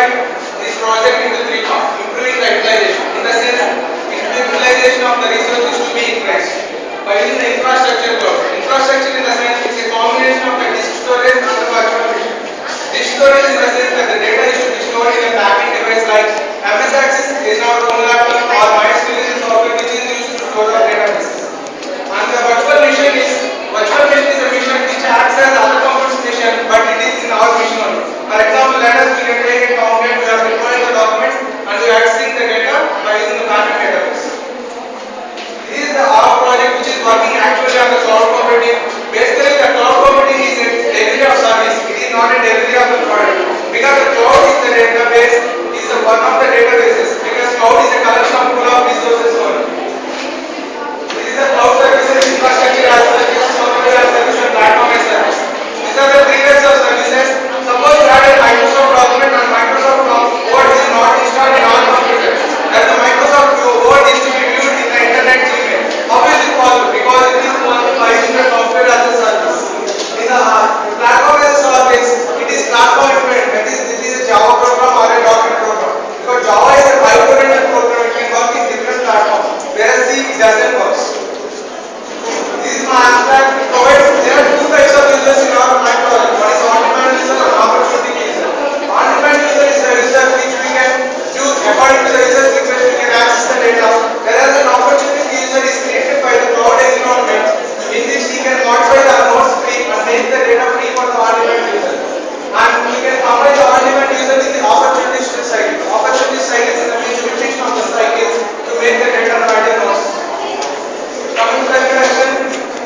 divide this project into three parts. Improving the utilization. In the sense, utilization of the resource is to be increased by using the infrastructure cloud. Infrastructure in the sense is a combination of the disk storage and the virtual machine. Disk storage in the sense that the data is to be stored in a backend device like MS Access is our own laptop or MySQL is a software which is used to store the databases. And the virtual machine is a machine which acts as other components machine, but it is in our machine only. For example, let us we can take a component, we are deploying the documents and we are accessing the data by using the backup database. This is our project which is working actually on the cloud computing. Basically, the cloud computing is a delivery of service. It is not a delivery of the product. Because the cloud is the database, is one of the databases. Because cloud is a collection of pool of resources only. This is a cloud services, infrastructure as service, software as service, and platform as service. These are the three types of services. Suppose you have a Microsoft document and Microsoft Word is not installed in all computers. As the Microsoft Word is to be viewed in the internet Gmail. How is it possible? Because it is possible by using the software as a service. In the platform as a service, it is platform dependent. That is, this is a Java program or a .NET program. Because Java is a file-oriented program, it can work in different platforms. Whereas C doesn't work. This is my abstract. It provides there are two types of users in our project. One is on-demand user and opportunity user. On-demand user is a user which we can choose according to the user's request. We can access the data. Whereas an opportunity user is created by the cloud environment, in which he can modify the nodes free and make the data free for the on-demand user. And we can combine the on-demand user with the opportunistic cycle. Opportunistic cycles is the implementation of the cycles to make the data right and nodes. Coming to the introduction,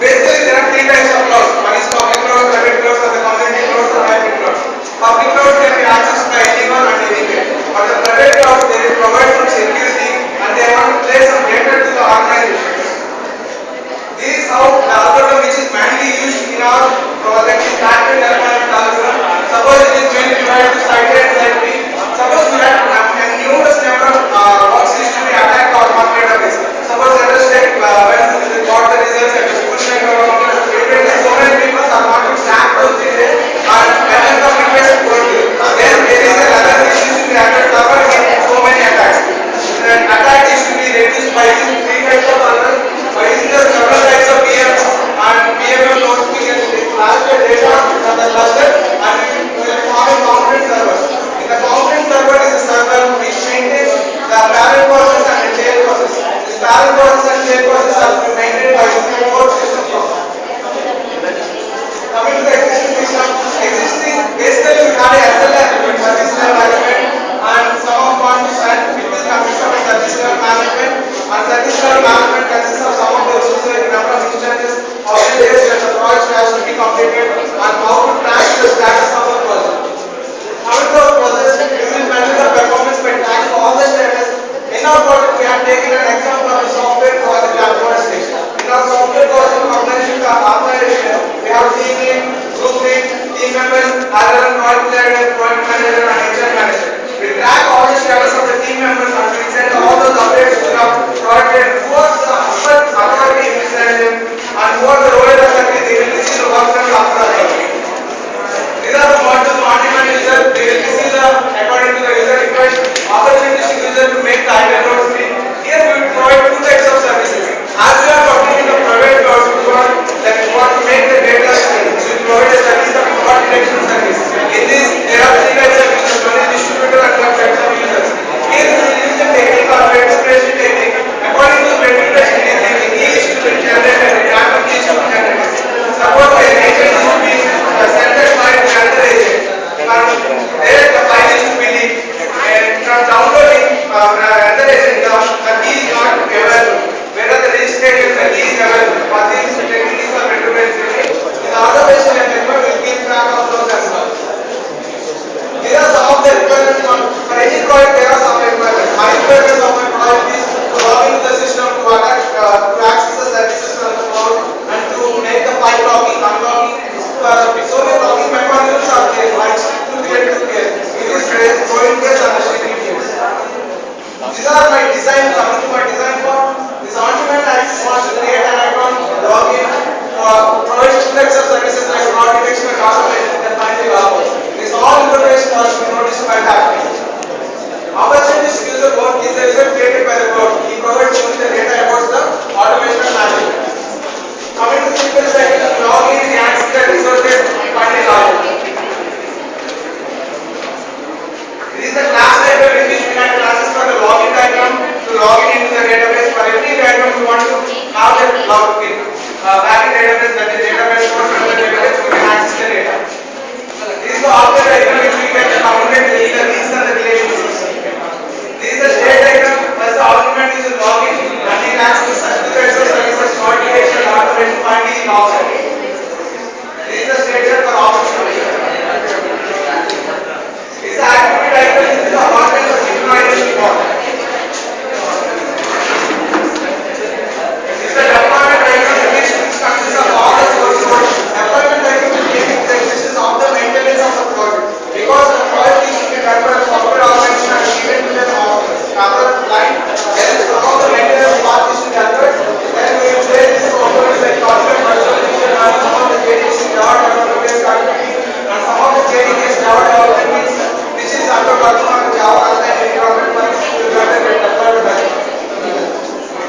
basically there are three types of clouds. One is public cloud, private clouds, and the community clouds and hybrid clouds. Public clouds can be accessed by anyone and anywhere. But the private clouds, they provide some security and they want to play some data to the organizations. This is how the algorithm which is mainly used in our project is pattern development algorithm. Suppose it is going to divide to site A and site B. Suppose we have a numerous number of works is to be attacked on one database. Suppose let us take when we got the results at the school check or so many people are not to track those details and when the request goes to then there is another issue to be attacked over again so many attacks. The attack is to be reduced by using three types of alerts, by using the several types of PMs and PMM nodes we can flash the data from the cluster and we will form a component server. In the component server is a server which maintains the parent process and the tail process. This parent process and tail process are to be maintained by using a code system process. Coming to the existing system, basically we have a SLA, service level management, and some of what we said, it will consist of a service level management, and service level management consists of some of the rules like number of instances, how many days that the project has to be completed, and how to track the status of the project. Coming to our process, we will measure the performance by tracking all the status. In our project, we have taken an example of a software project administration. In our software project organization, we have team lead, group lead, team members, other project leader, project manager, and HR manager. We track all the status of the team members and we send all those updates to the project leader who are the authority in this them and who are the role authority, they will receive the work from the authority. These are the modules on-demand user, they will receive the according to the user request, opportunistic user to make the item nodes free. Here we will provide two types of services. As we are working in the private clouds, we want to make the data free. So we provide a service of fraud detection service. In this, there are three types of users, one is distributor and one types of users. Here we will use the technique or verification technique. According to the verification technique, the key is to be generated, the random key is to be generated. Suppose the agent is to be sent by another agent. And there the file is to be leaked. And from downloading another agent, the key is not available. Whereas the registration, the key is available. For this technique is for verification. In the other version of the network, we will keep track of those as well. Here are some of the requirements for any project. There are some requirements. My requirements of my project is to log into the system, to access the services from the cloud, and to make the file logging, unlogging. So many logging mechanisms are there. I stick to peer-to-peer. It is growing case and the shrinking case. These are my design. Coming to my design form, this on-demand access wants to create an account, log in, provide two types of services like fraud detection and automation, and finally log out. This all information was to be noticed by the applicant. Opportunity user one is the user created by the cloud. He provides only the data about the automation and management. Coming to simple cycle, login is access the resources and finally login. This is the class diagram in which we have classes for the login diagram to login into the database. For every diagram you want to have the login. Backend database, that is database source from the database, you can access the data. This is the object diagram which we can communicate with the links and the relationships. This is the state diagram. First the argument is login and it has to certificates of services, notification, automation, finally login. This is the statement for option. This is the activity diagram. This is the apartment for synchronization part. This is the deployment diagram which consists of all the source codes. Deployment diagram will give the existence of the maintenance of the project. Because the project is to be done by the software organization and given to the other line, then some of the maintenance part is to be done. Then we will share this components like content, virtual machine, and some of the JDs in Java development activity, and some of the JDs Java development which is under working on the Java runtime environment for deployment diagram.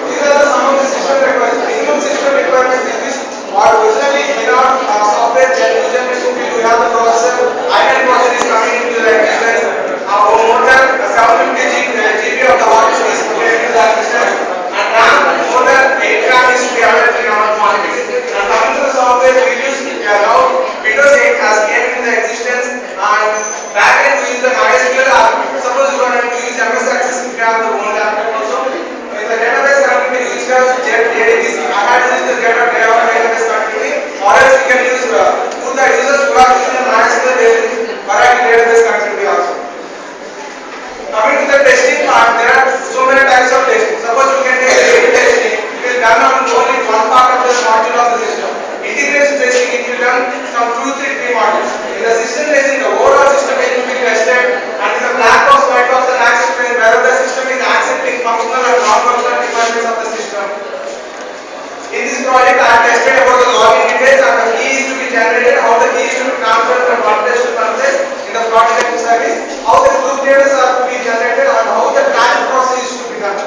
These are the some of the system requirements. Minimum system requirements is this. What originally in our software user machine we have the processor. INET processor is coming into the existence. More than 750 GB of the hard disk is put into the existence. And RAM more than 8 RAM is to be available in our quantities. And coming to the software, we use now Windows 8 has came into the existence. And backend we use the MySQL. Suppose you want to use MS Access, if you have the own laptop also. The database connectivity which has JDBC. I had to use the database connectivity, or else you can use to the users who are using the MySQL variety database connectivity also. Coming to the testing part, there are so many types of testing. Suppose you can take unit testing, it will done on only one part of the module of the system. Integration testing, it will done from 2, 3, 3 modules. In the system testing, the overall system will be tested, and in the black box, white box, and access point, whether the system is accepting functional and non-functional requirements of the system. In this project, I have tested about the login details and the key is to be generated, how the key is to be transferred from one place to one place in the project service, how the group data are to be generated, and how the tracking process is to be done.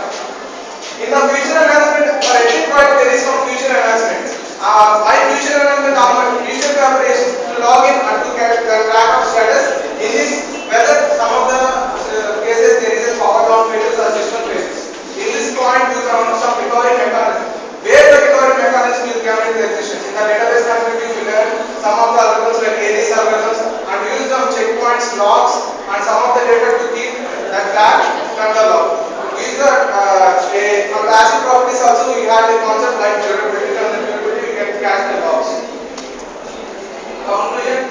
In the future enhancement, for every project there is some future enhancement. By future enhancement, our future collaboration to log in and to get the track of status. In this, whether some of the cases there is a power down phases or system phases. In this point, we found some recovery mechanism. Where the recovery mechanism will come into existence. In the database connectivity, we learn some of the algorithms like ADS algorithms and use some checkpoints, logs, and some of the data to keep the track from the log. These are from the ASIC properties also we have a concept like durability and the durability we can catch the logs. Conclusion,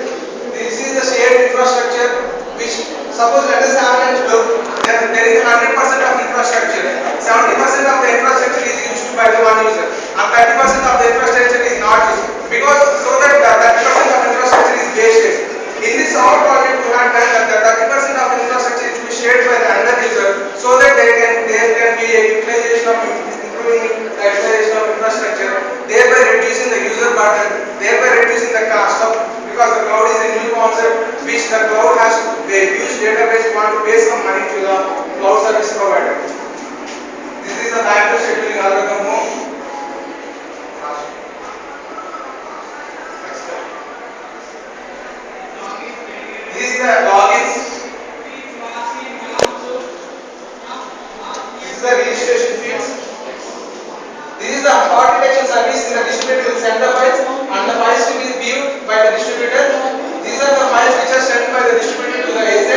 this is the shared infrastructure which suppose let us have a look, there is 100% of infrastructure, 70% of the infrastructure is used by the one user and 30% of the infrastructure is not used because so that 30% of infrastructure is wasted. In this our project we have done that the 30% of infrastructure is to be shared by the another user so that there can be a utilization of improving the utilization of infrastructure, thereby reducing the user burden, thereby reducing the cost of because the cloud is a new concept which the cloud has a huge database, you want to pay some money to the cloud service provider. This is the backend scheduling algorithm. This is the logins. This is the registration fields. This is the part detection service in the distributor will send the files and the files will be viewed by the distributor. These are the files which are sent by the distributor to the AZ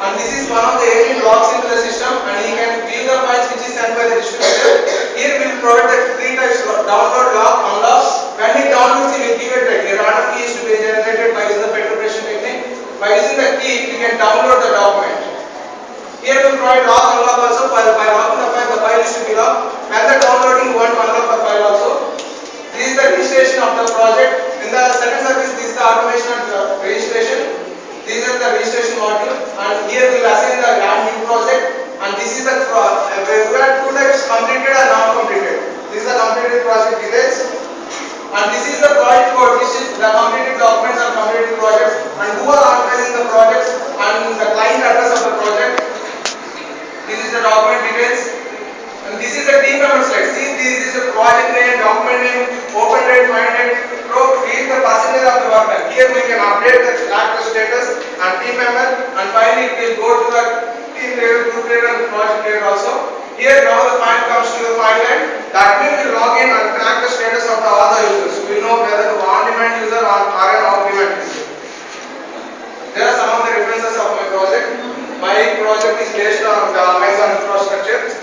and this is one of the AD logs into the system and he can view the files which is sent by the distributor. Here we will provide the three types of download, log, unlock. When he downloads, he will give it a random key is to be generated by using the perturbation technique. By using the key, we can download the document. Here we provide log unlock also. By locking the file is to be locked. When the downloading, you want to unlock the file also. This is the registration of the project. In the second service, this is the automation and registration. These are the registration module. And here we will assign the new project. And this is the we have two types, completed and not completed. This is the completed project details. And this is the project code, which is the completed documents and completed projects, and who are organizing the projects and the client address of the project. update the track the status and team member, and finally it will go to the team leader, group leader and project leader also. Here now the file comes to the file line. That means we will log in and track the status of all the users. We will know whether the on-demand user or an off-demand user. There are some of the references of my project. My project is based on the Amazon infrastructure.